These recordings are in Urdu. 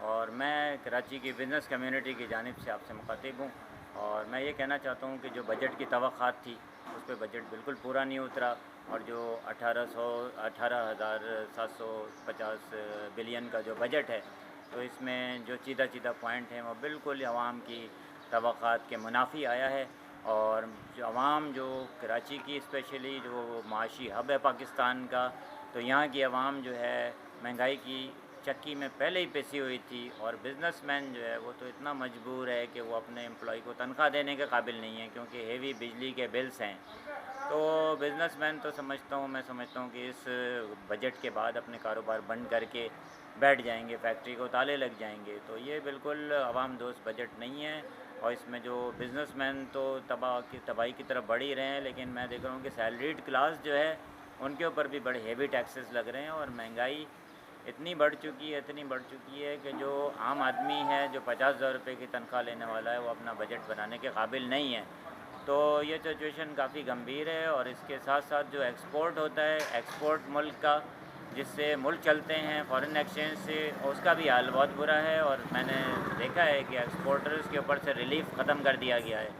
اور میں کراچی کی بزنس کمیونٹی کی جانب سے آپ سے مخاطب ہوں. اور میں یہ کہنا چاہتا ہوں کہ جو بجٹ کی توقعات تھی اس پہ بجٹ بالکل پورا نہیں اترا, اور جو 18,750 بلین کا جو بجٹ ہے تو اس میں جو چیدہ پوائنٹ ہیں وہ بالکل عوام کی توقعات کے منافی آیا ہے. اور جو عوام جو کراچی کی اسپیشلی جو معاشی ہب ہے پاکستان کا, تو یہاں کی عوام جو ہے مہنگائی کی چکی میں پہلے ہی پسی ہوئی تھی, اور بزنس مین جو ہے وہ تو اتنا مجبور ہے کہ وہ اپنے امپلائی کو تنخواہ دینے کے قابل نہیں ہے کیونکہ ہیوی بجلی کے بلز ہیں. تو بزنس مین تو میں سمجھتا ہوں کہ اس بجٹ کے بعد اپنے کاروبار بند کر کے بیٹھ جائیں گے, فیکٹری کو تالے لگ جائیں گے. تو یہ بالکل عوام دوست بجٹ نہیں ہے, اور اس میں جو بزنس مین تو تباہی کی طرف بڑھ ہی رہے ہیں, لیکن میں دیکھ رہا ہوں کہ سیلریڈ کلاس جو ہے ان کے اوپر بھی بڑے ہیوی ٹیکسز لگ رہے ہیں, اور مہنگائی اتنی بڑھ چکی ہے کہ جو عام آدمی ہے جو 50,000 روپے کی تنخواہ لینے والا ہے وہ اپنا بجٹ بنانے کے قابل نہیں ہے. تو یہ سچویشن کافی گمبھیر ہے. اور اس کے ساتھ ساتھ جو ایکسپورٹ ہوتا ہے, ایکسپورٹ ملک کا جس سے ملک چلتے ہیں فارن ایکسچینج سے, اس کا بھی حال بہت برا ہے. اور میں نے دیکھا ہے کہ ایکسپورٹرز کے اوپر سے ریلیف ختم کر دیا گیا ہے.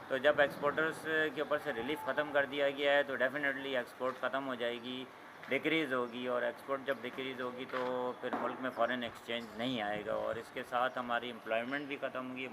تو جب ایکسپورٹرز کے اوپر سے ریلیف ختم کر دیا گیا ہے تو ڈیفینیٹلی ایکسپورٹ ختم ہو جائے گی, ڈیکریز ہوگی, اور ایکسپورٹ جب ڈیکریز ہوگی تو پھر ملک میں فارن ایکسچینج نہیں آئے گا, اور اس کے ساتھ ہماری امپلائمنٹ بھی ختم ہوگی.